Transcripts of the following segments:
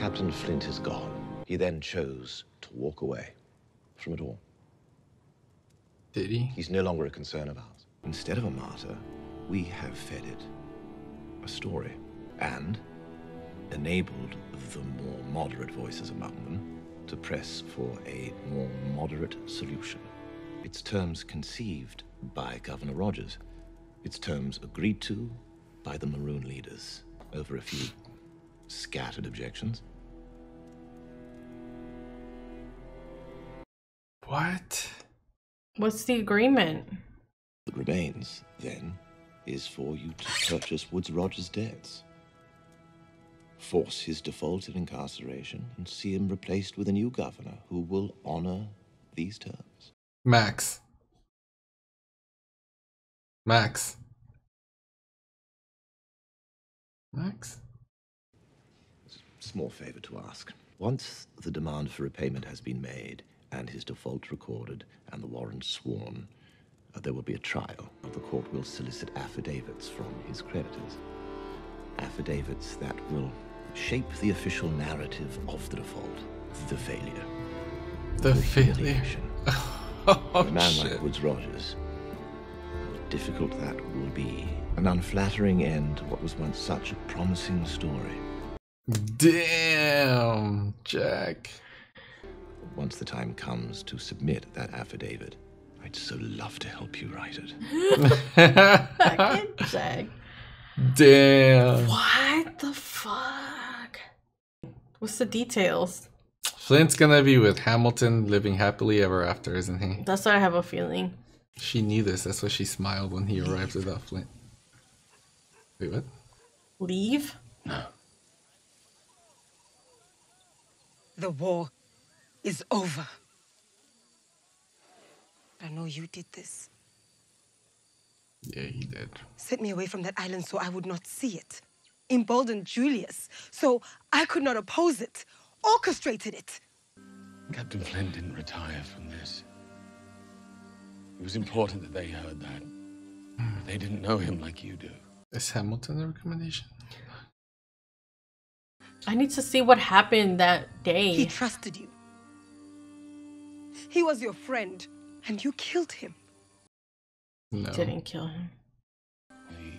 Captain Flint is gone, he then chose to walk away from it all. Did he? He's no longer a concern of ours. Instead of a martyr, we have fed it a story and enabled the more moderate voices among them to press for a more moderate solution. Its terms conceived by Governor Rogers. Its terms agreed to by the Maroon leaders over a few scattered objections. What? What's the agreement? What remains, then, is for you to purchase Woods Rogers' debts, force his defaulted incarceration, and see him replaced with a new governor who will honor these terms. Max. Max. Max? Small favor to ask. Once the demand for repayment has been made, and his default recorded, and the warrant sworn, there will be a trial. The court will solicit affidavits from his creditors. Affidavits that will shape the official narrative of the default, the failure. The failure. Humiliation. Oh, For a man shit. like Woods Rogers, how difficult that will be. An unflattering end to what was once such a promising story. Damn, Jack. Once the time comes to submit that affidavit, I'd so love to help you write it. Fucking Jack. Damn. What the fuck? What's the details? Flint's gonna be with Hamilton living happily ever after, isn't he? That's what I have a feeling. She knew this. That's why she smiled when he arrived without Flint. Wait, what? Leave? No. The war is over. I know you did this. Yeah, he did. Sent me away from that island so I would not see it. Emboldened Julius so I could not oppose it. Orchestrated it. Captain Flint didn't retire from this. It was important that they heard that. But they didn't know him like you do. Is Hamilton a recommendation? I need to see what happened that day. He trusted you. He was your friend, and you killed him. No. Didn't kill him. We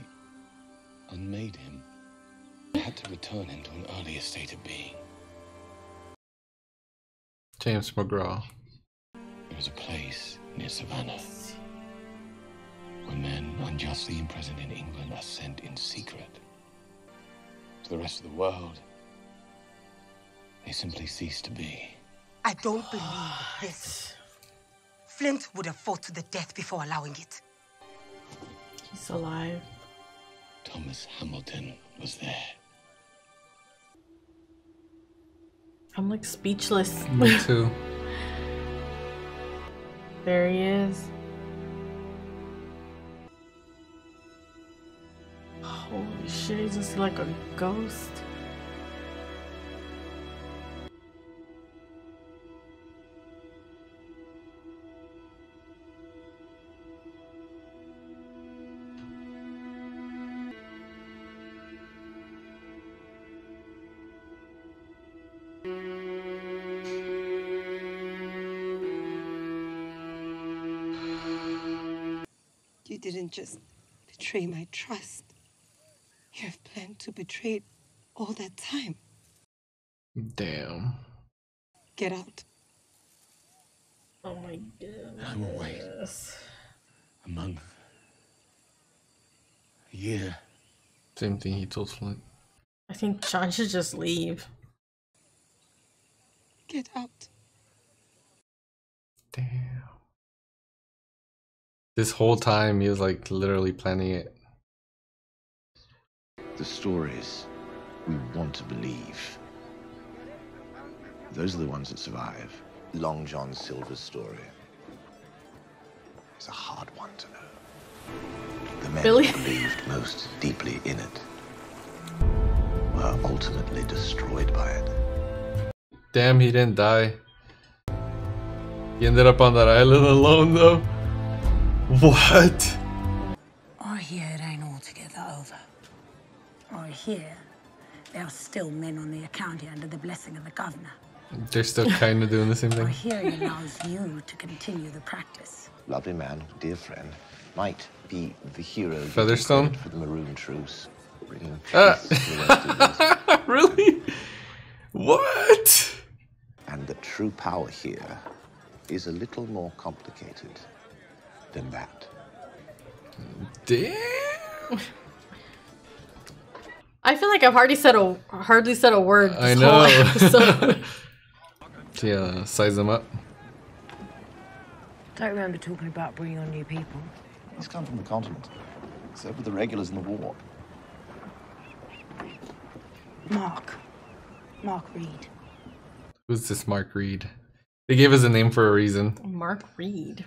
unmade him. We had to return him to an earlier state of being. James McGraw. There was a place near Savannah where men unjustly imprisoned in England are sent in secret. To the rest of the world, they simply cease to be. I don't believe this. Flint would have fought to the death before allowing it. He's alive. Thomas Hamilton was there. I'm like speechless. Me too. There he is. Holy shit, he's just like a ghost. You didn't just betray my trust. You have planned to betray it all that time. Damn. Get out. Oh my god. I will wait. A month. A year. Same thing he told Flint. I think John should just leave. Get out. Damn. This whole time he was like literally planning it. The stories we want to believe, those are the ones that survive. Long John Silver's story is a hard one to know. The men Billy. who believed most deeply in it were ultimately destroyed by it. Damn, he didn't die. He ended up on that island alone though. What? Or here it ain't altogether over. Or here There are still men on the county under the blessing of the governor. They're still kind of doing the same Our thing. hearing allows you to continue the practice. Lovely man, dear friend, might be the hero Featherstone? for the Maroon Truce, bringing Ah. peace to the West Indies. Really? What? And the true power here is a little more complicated than that. Damn. I feel like I've hardly said a word this I whole know. episode. So yeah, size them up. Don't remember talking about bringing on new people. He's come from the continent. Served with the regulars in the war. Mark Reed. Who's this Mark Reed? They gave us a name for a reason. Mark Reed.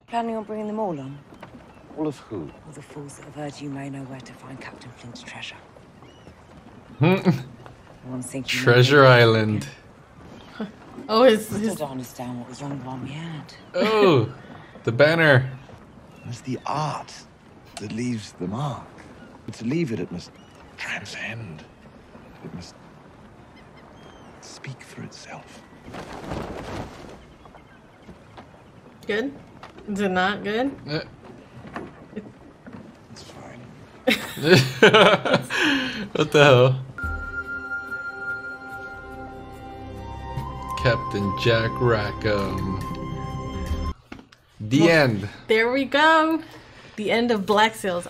Planning on bringing them all on? All of who? All the fools that have heard you may know where to find Captain Flint's treasure. Everyone's thinking Treasure Island. Oh, I still don't understand what was wrong with the one we had. Oh, the banner. It's the art that leaves the mark. But to leave it, it must transcend. It must speak for itself. good. Is it not good? It's fine. What the hell? Captain Jack Rackham. The end. There we go. The end of Black Sails.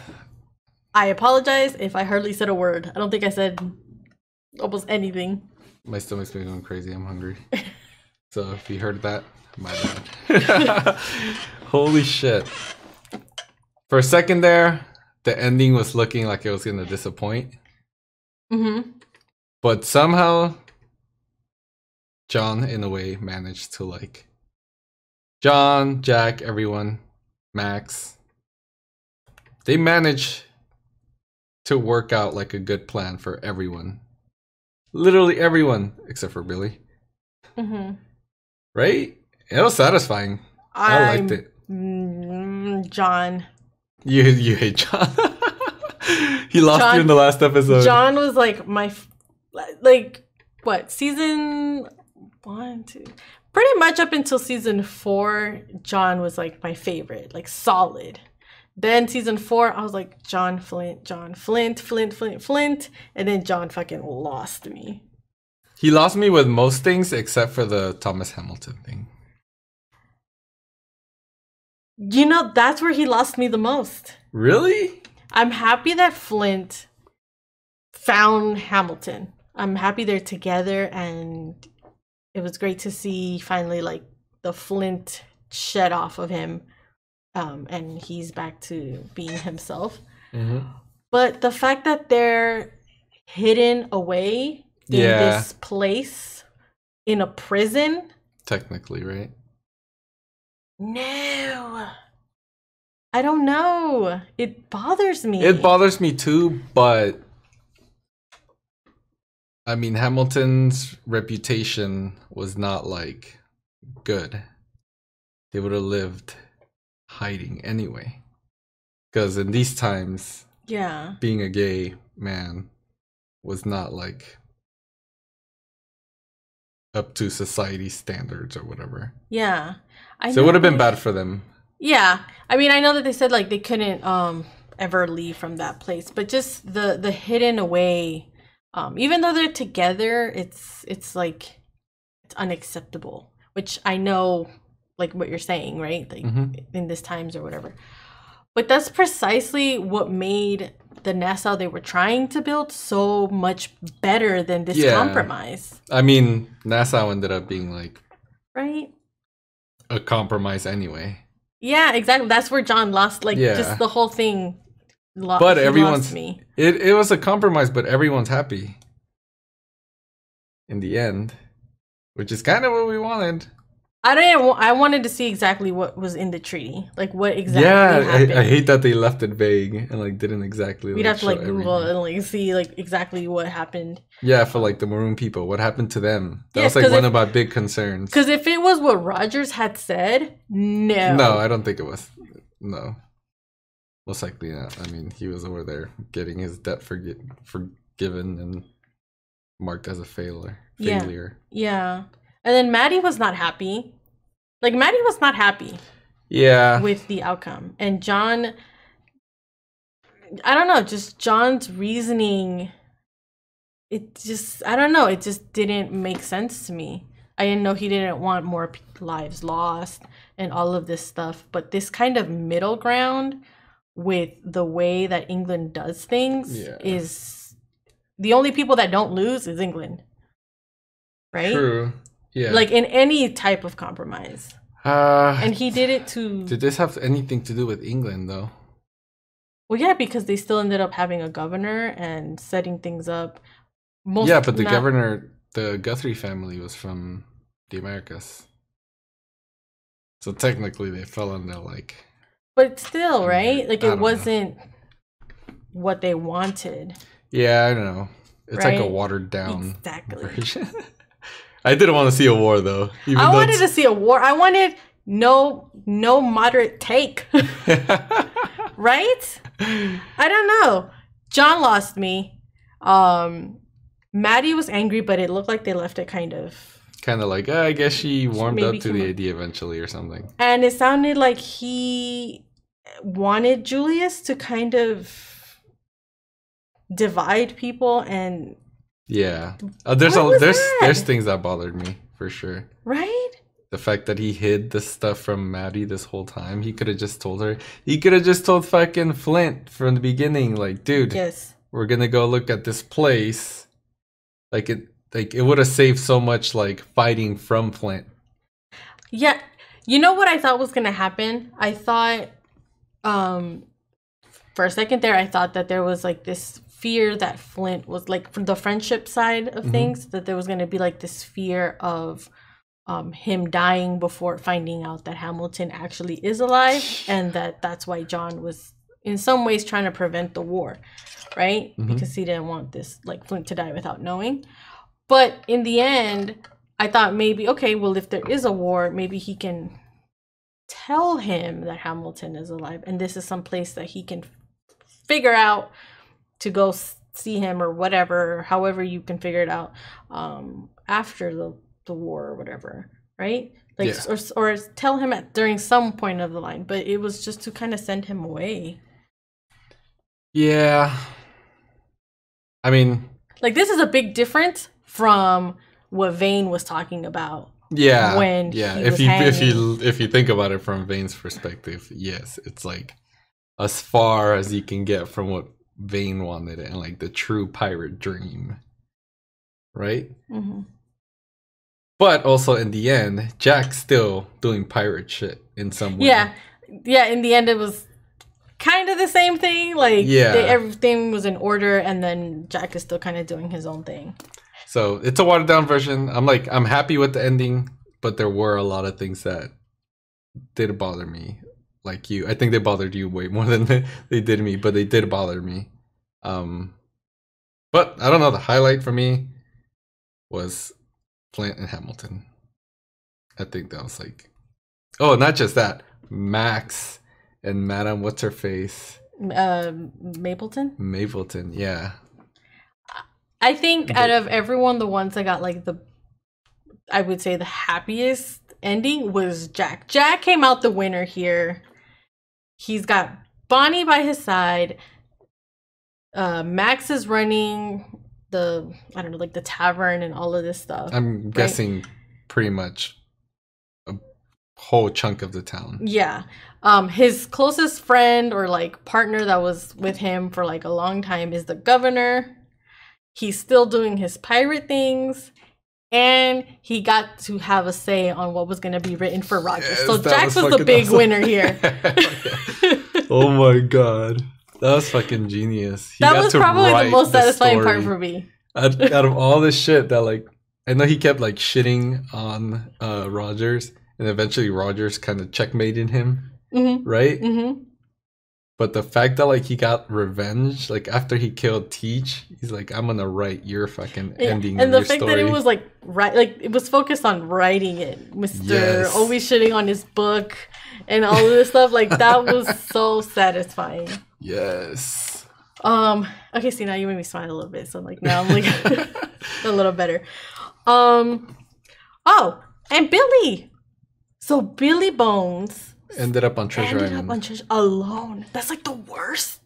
I apologize if I hardly said a word. I don't think I said almost anything. My stomach's been going crazy. I'm hungry. So if you heard that, my bad. Holy shit. For a second there, the ending was looking like it was going to disappoint. Mm-hmm. But somehow, John, in a way, managed to like... John, Jack, everyone, Max. They managed to work out like a good plan for everyone. Literally everyone, except for Billy. Mm-hmm. Right? It was satisfying. I liked it. John. You hate John. He lost John, you in the last episode. John was like my, what, season 1, 2? Pretty much up until season 4, John was like my favorite, like solid. Then season 4, I was like, John Flint, Flint. And then John fucking lost me. He lost me with most things except for the Thomas Hamilton thing. You know, that's where he lost me the most. Really? I'm happy that Flint found Hamilton. I'm happy they're together, and it was great to see finally like the Flint shed off of him, and he's back to being himself. Mm-hmm. But the fact that they're hidden away in this place, in a prison. Technically, right? No. I don't know. It bothers me. It bothers me too, but I mean, Hamilton's reputation was not like good. They would have lived hiding anyway. Because in these times, yeah, being a gay man was not like up to society standards or whatever. Yeah. So it would have been bad for them. Yeah. I mean, I know that they said like they couldn't ever leave from that place, but just the hidden away, even though they're together, it's like it's unacceptable, which I know like what you're saying, right? Like in this times or whatever. But that's precisely what made the Nassau they were trying to build so much better than this compromise. I mean, Nassau ended up being like right? A compromise anyway. Yeah, exactly. That's where John lost, like, just the whole thing. But everyone's me. It was a compromise, but everyone's happy in the end, which is kind of what we wanted. I wanted to see exactly what was in the treaty, like what exactly happened. I hate that they left it vague and like didn't exactly. We'd have to like Google and like see like exactly what happened. Yeah, for like the maroon people, what happened to them? That was like one of my big concerns. Because if it was what Rogers had said, no, I don't think it was. No, most likely not. I mean, he was over there getting his debt forgiven and marked as a failure. Yeah. And then Madi was not happy. Like, Madi was not happy. Yeah. With the outcome. And John, I don't know, just John's reasoning, it just, I don't know, it just didn't make sense to me. I didn't know he didn't want more lives lost and all of this stuff. But this kind of middle ground with the way that England does things is the only people that don't lose is England. Right? True. Yeah. Like in any type of compromise. And he did it to... Did this have anything to do with England, though? Well, yeah, because they still ended up having a governor and setting things up. But the governor, the Guthrie family was from the Americas. So technically they fell under, like... But still, right? Like, it wasn't what they wanted. Yeah, I don't know. It's right? like a watered down exactly. version. I didn't want to see a war, though. I wanted to see a war. I wanted no moderate take. Right? I don't know. John lost me. Madi was angry, but it looked like they left it kind of like, I guess she warmed up to the idea eventually or something. And it sounded like he wanted Julius to kind of divide people and... Yeah. There's things that bothered me, for sure. Right? The fact that he hid the stuff from Madi this whole time. He could have just told her. He could have just told fucking Flint from the beginning, like, dude, we're gonna go look at this place. It would have saved so much, like, fighting from Flint. Yeah. You know what I thought was gonna happen? I thought, for a second there, I thought that there was, like, this fear that Flint was, like, from the friendship side of things, that there was going to be, like, this fear of him dying before finding out that Hamilton actually is alive, and that's why John was in some ways trying to prevent the war, right? Because he didn't want this, like, Flint to die without knowing. But in the end, I thought maybe, okay, well, if there is a war, maybe he can tell him that Hamilton is alive, and this is some place that he can figure out to go see him or whatever, however you can figure it out, after the war or whatever, right? Like, or tell him during some point of the line, but it was just to kind of send him away. Yeah. I mean, like, this is a big difference from what Vane was talking about. Yeah. When if you think about it from Vane's perspective, yes, it's like as far as you can get from what Vane wanted it and, like, the true pirate dream, right? But also in the end, Jack's still doing pirate shit in some way. Yeah. In the end, it was kind of the same thing. Like, everything was in order, and then Jack is still kind of doing his own thing. So it's a watered down version. I'm happy with the ending, but there were a lot of things that did bother me. Like you, I think they bothered you way more than they did me, but they did bother me. But I don't know. The highlight for me was Flint and Hamilton. I think that was like, oh, not just that. Max and Madam what's her face? Mapleton, yeah. I think out of everyone, the ones that got, like, I would say the happiest ending was Jack. Jack came out the winner here. He's got Bonnie by his side. Max is running the tavern and all of this stuff. I'm guessing pretty much a whole chunk of the town. Yeah. His closest friend or, like, partner that was with him for, like, a long time is the governor. He's still doing his pirate things. And he got to have a say on what was going to be written for Rogers. Yes, so Jax was the big winner here. Oh my god. That was fucking genius. That was probably the most satisfying part for me. Out of all this shit that, like, I know he kept, like, shitting on Rogers. And eventually Rogers kind of checkmated him. Right? But the fact that, like, he got revenge, like, after he killed Teach, he's like, I'm gonna write your fucking ending of your story. And the fact that it was, like, it was focused on writing it. Mr. Always shitting on his book and all of this stuff. Like, that was so satisfying. Yes. Okay, see, now you made me smile a little bit, so like now I'm like a little better. Oh, and Billy. So Billy Bones ended up on Treasure Island. Alone. That's like the worst.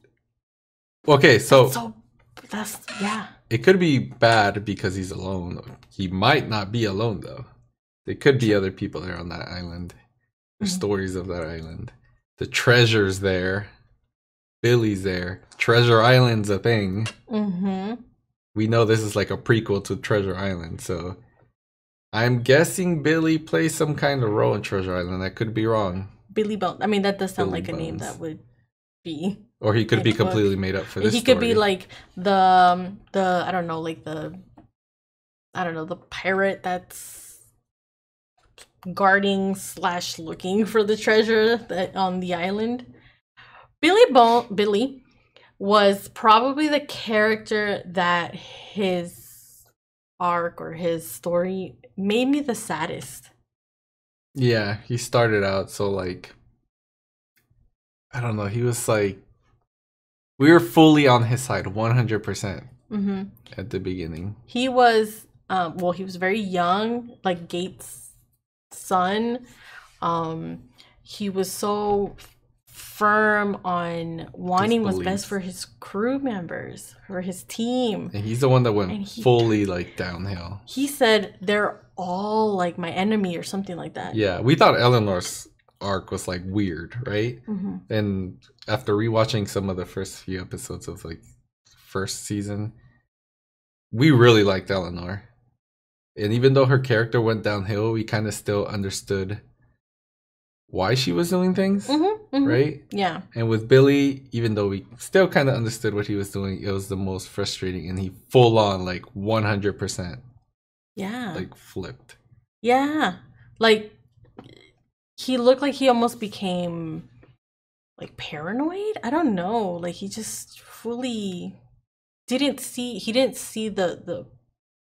Okay, That's yeah. It could be bad because he's alone. He might not be alone though. There could be other people there on that island. There's stories of that island. The treasure's there. Billy's there. Treasure Island's a thing. We know this is like a prequel to Treasure Island, so I'm guessing Billy plays some kind of role in Treasure Island. I could be wrong. Billy Bones. I mean, that does sound Billy like a name Bones. that would be. Or he could be completely made up for this He story. could be like the I don't know, like the pirate that's guarding / looking for the treasure that on the island. Billy was probably the character that his arc or his story made me the saddest. Yeah, he started out so like, I don't know, he was like, we were fully on his side 100% at the beginning. He was he was very young, like Gates' son. He was so firm on wanting what's best for his crew members, for his team. And he's the one that went fully like downhill. He said they're all like my enemy or something like that. Yeah, we thought Eleanor's arc was like weird, right? And after rewatching some of the first few episodes of like first season, we really liked Eleanor. And even though her character went downhill, we kind of still understood why she was doing things, right? Yeah. And with Billy, even though we still kind of understood what he was doing, it was the most frustrating, and he full on like 100%. Yeah. Like flipped. Yeah. Like he looked like he almost became like paranoid. I don't know. Like he just fully didn't see the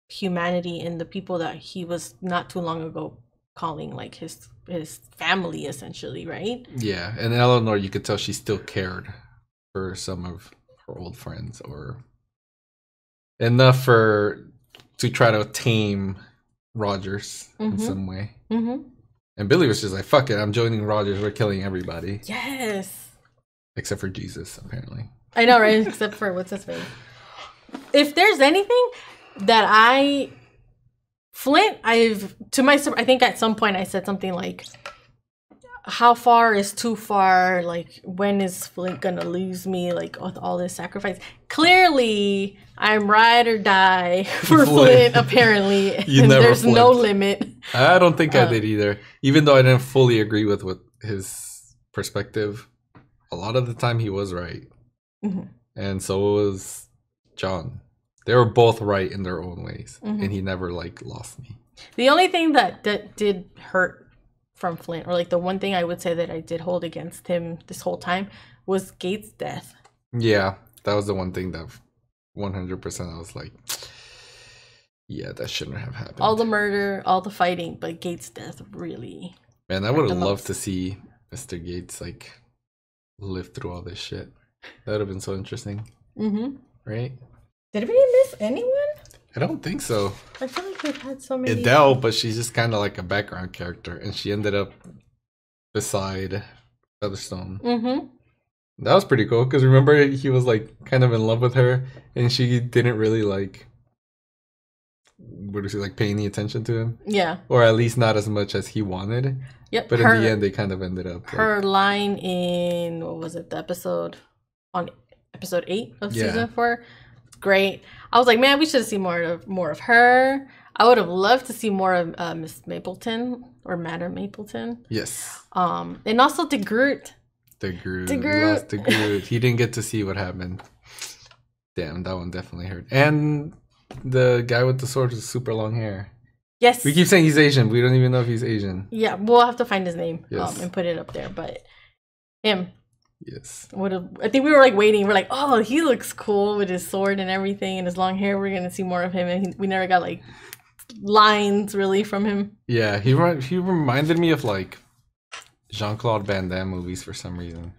humanity in the people that he was not too long ago calling like his family, essentially, right? Yeah, and Eleanor, you could tell she still cared for some of her old friends, or enough to try to tame Rogers in some way. And Billy was just like, fuck it, I'm joining Rogers, we're killing everybody. Yes. Except for Jesus, apparently. I know, right? Except for what's his name. If there's anything that Flint, I think at some point I said something like, how far is too far? Like, when is Flint gonna lose me? Like, with all this sacrifice. Clearly, I'm ride or die for Flint, apparently. And there's no limit. I don't think I did either. Even though I didn't fully agree with what his perspective, a lot of the time he was right. And so was John. They were both right in their own ways. And he never, like, lost me. The only thing that did hurt from Flint, or like the one thing I would say that I did hold against him this whole time, was Gates' death. Yeah, that was the one thing that 100% I was like, yeah, that shouldn't have happened. All the murder, all the fighting, but Gates' death really... Man, I would have loved to see Mr. Gates, like, live through all this shit. That would have been so interesting. Right? Did we miss anyone? I don't think so. I feel like we've had so many... Adele, but she's just kind of like a background character, and she ended up beside Featherstone. That was pretty cool, because remember he was like kind of in love with her, and she didn't really like, pay any attention to him? Yeah. Or at least not as much as he wanted. Yep. But in the end, they kind of ended up... Her line in, what was it, episode 8 of season 4? Great. I was like, man, we should have seen more of her. I would have loved to see more of Miss Mapleton or Madam Mapleton. Yes. And also the Groot. We lost the Groot. He didn't get to see what happened. Damn, that one definitely hurt. And the guy with the sword with super long hair. Yes. We keep saying he's Asian. We don't even know if he's Asian. Yeah, we'll have to find his name and put it up there. But him. Yes. I think we were like waiting. We're like, oh, he looks cool with his sword and everything and his long hair. We're gonna see more of him, and we never got like lines really from him. Yeah, he reminded me of like Jean-Claude Van Damme movies for some reason.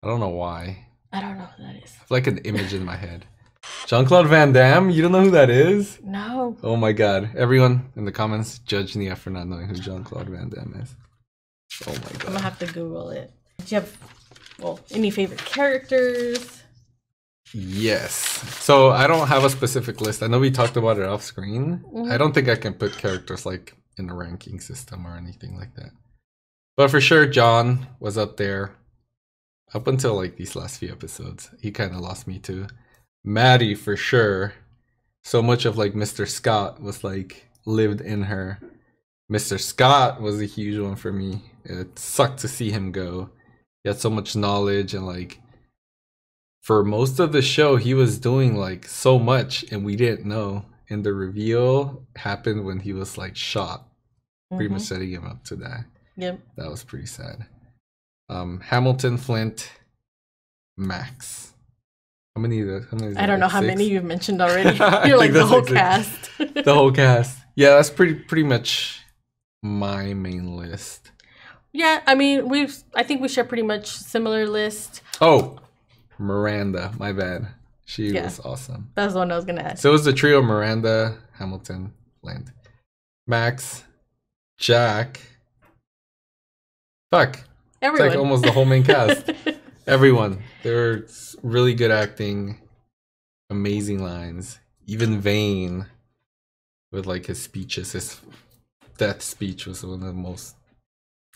I don't know why. I don't know who that is. It's like an image in my head. Jean-Claude Van Damme? You don't know who that is? No. Oh my god. Everyone in the comments, judge Nia for not knowing who Jean-Claude Van Damme is. Oh my god. I'm gonna have to Google it. Do you have, well, any favorite characters? Yes. So I don't have a specific list. I know we talked about it off screen. I don't think I can put characters like in a ranking system or anything like that. But for sure, John was up there. Up until like these last few episodes. He kind of lost me too. Madi for sure. So much of like Mr. Scott was like lived in her. Mr. Scott was a huge one for me. It sucked to see him go. He had so much knowledge and like for most of the show he was doing like so much and we didn't know. And the reveal happened when he was like shot. Pretty much setting him up to die. Yep. That was pretty sad. Hamilton, Flint, Max. How many is I don't know how 6? many you've mentioned already. You're like the whole cast. The whole cast. Yeah, that's pretty much my main list. Yeah, I mean, I think we share pretty much similar list. Oh, Miranda. My bad. She was awesome. That's the one I was gonna add. So it was the trio: Miranda, Hamilton, Flint, Max, Jack. Fuck. Everyone. It's like almost the whole main cast. Everyone. They were really good acting. Amazing lines. Even Vane with like his speeches. His death speech was one of the most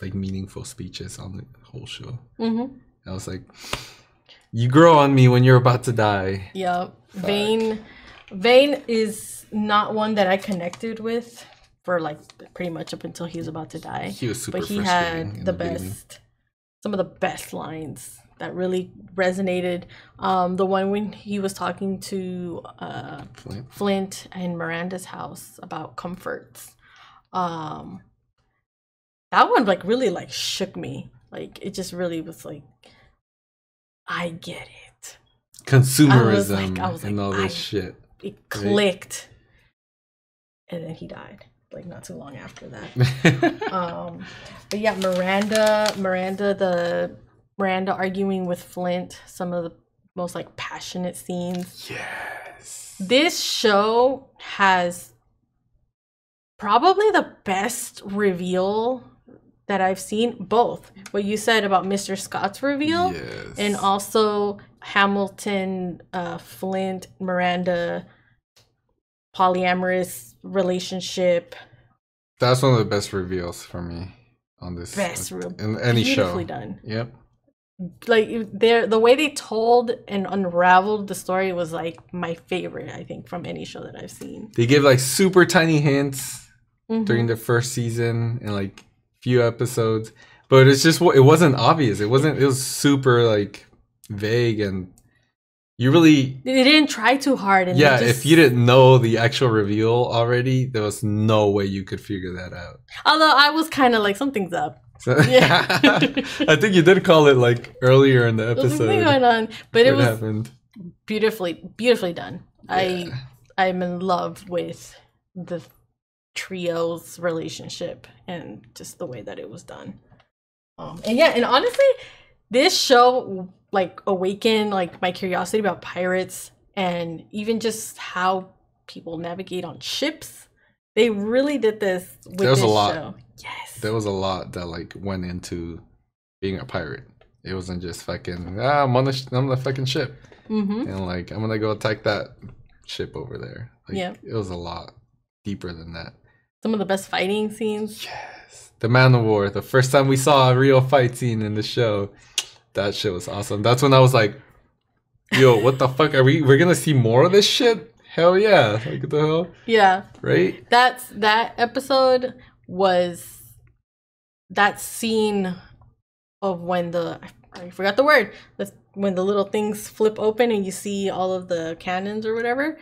like meaningful speeches on the whole show. I was like, you grow on me when you're about to die. Yeah. Vane is not one that I connected with for like pretty much up until he was about to die. He was super But he frustrating had in the beginning. some of the best lines that really resonated. The one when he was talking to Flint in Miranda's house about comforts. That one like really like shook me. Like it just really was like, I get it. Consumerism I was like, and all this shit. It clicked. And then he died. Like not too long after that. But yeah, Miranda arguing with Flint, some of the most like passionate scenes. Yes. This show has probably the best reveal that I've seen. Both what you said about Mr. Scott's reveal, and also Hamilton, Flint, Miranda, polyamorous relationship. That's one of the best reveals for me on this. In any show. Beautifully done. Yep. Like the way they told and unraveled the story was like my favorite, I think, from any show that I've seen. They give like super tiny hints during the first season and like few episodes, but it's just it wasn't obvious. It was super like vague, and you really they didn't try too hard. And if you didn't know the actual reveal already, there was no way you could figure that out. Although I was kind of like, something's up. So, I think you did call it like earlier in the episode. Something going on, but it was happened. beautifully done. Yeah. I'm in love with the trio's relationship and just the way that it was done. And honestly, this show like awakened like my curiosity about pirates and even just how people navigate on ships. They really did this with this show. Yes. There was a lot that like went into being a pirate. It wasn't just fucking I'm on the fucking ship. And like I'm gonna go attack that ship over there. Like, it was a lot deeper than that. Some of the best fighting scenes. Yes. The Man of War. The first time we saw a real fight scene in the show. That shit was awesome. That's when I was like, yo, what the fuck? We're gonna see more of this shit? Hell yeah. Like what the hell? Yeah. Right? That episode was that scene of when I forgot the word. When the little things flip open and you see all of the cannons or whatever.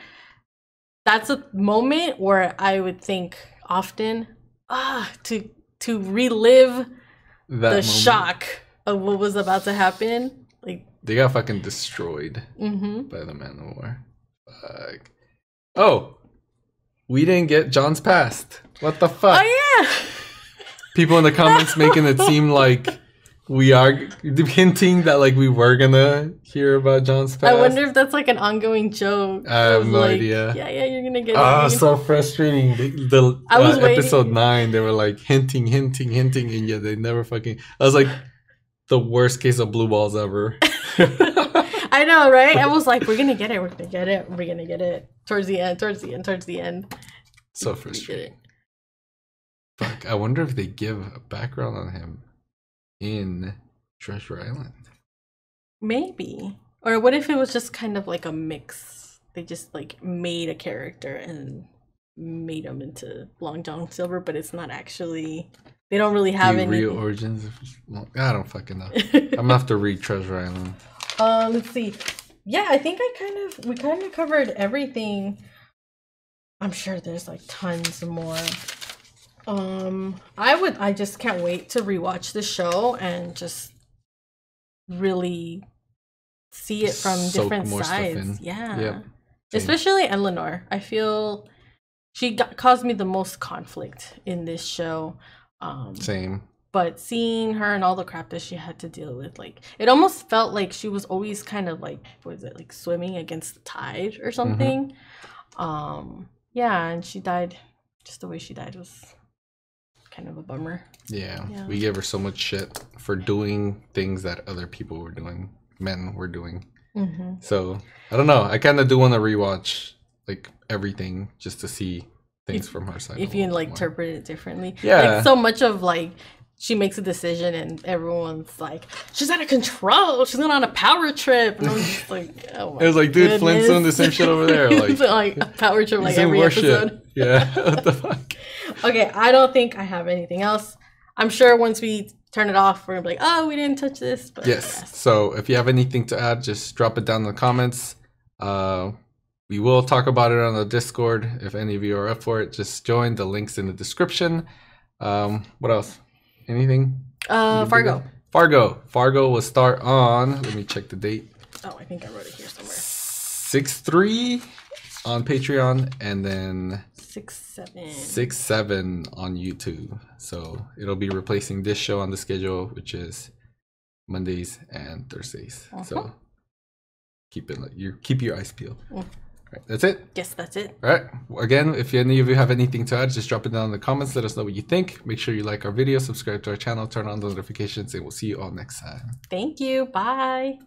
That's a moment where I would think often, to relive the shock of what was about to happen. Like they got fucking destroyed by the Man of War. Fuck. Oh, we didn't get John's past. What the fuck? Oh yeah. People in the comments making it seem like we are hinting that like we were gonna hear about John's past. I wonder if that's like an ongoing joke. I have no like, idea. Yeah, you're gonna get Oh, it. so frustrating. I was waiting. Episode 9, they were like hinting, and yet they never fucking. I was like, the worst case of blue balls ever. I know, right? I was like, we're gonna get it. Towards the end. So frustrating. Fuck, I wonder if they give a background on him in Treasure Island. Maybe. Or what if it was just kind of like a mix? They just like made a character and made him into Long John Silver, but it's not actually. They don't really have any real origins. I don't fucking know. I'm gonna have to read Treasure Island. Let's see. Yeah, I think we kind of covered everything. I'm sure there's like tons more. I just can't wait to rewatch the show and just really see it from different sides. Yeah. Yep. Especially Eleanor. I feel she caused me the most conflict in this show. Same. But seeing her and all the crap that she had to deal with, like, it almost felt like she was always kind of like, what is it, like swimming against the tide or something. Yeah, and she died. Just the way she died was kind of a bummer. Yeah, we gave her so much shit for doing things that other people were doing, men were doing. So I don't know. I kind of do want to rewatch like everything just to see things from her side. If you like interpret it differently, yeah. Like so much of like she makes a decision and everyone's like, she's out of control. She's going on a power trip, and I'm just like, oh my. It was like, dude, Flint's doing the same shit over there. Like a power trip, like every episode. Shit. Yeah, what the fuck. Okay, I don't think I have anything else. I'm sure once we turn it off, we're gonna be like, oh, we didn't touch this. But yes. So if you have anything to add, just drop it down in the comments. We will talk about it on the Discord. If any of you are up for it, just join. The link's in the description. What else? Anything? Fargo. Fargo will start on. Let me check the date. Oh, I think I wrote it here somewhere. 6/3 on Patreon, and then 6/7 on YouTube. So it'll be replacing this show on the schedule, which is Mondays and Thursdays. So keep your eyes peeled. All right, that's it? Yes, that's it. All right. Again, if any of you have anything to add, just drop it down in the comments. Let us know what you think. Make sure you like our video, subscribe to our channel, turn on the notifications, and we'll see you all next time. Thank you. Bye.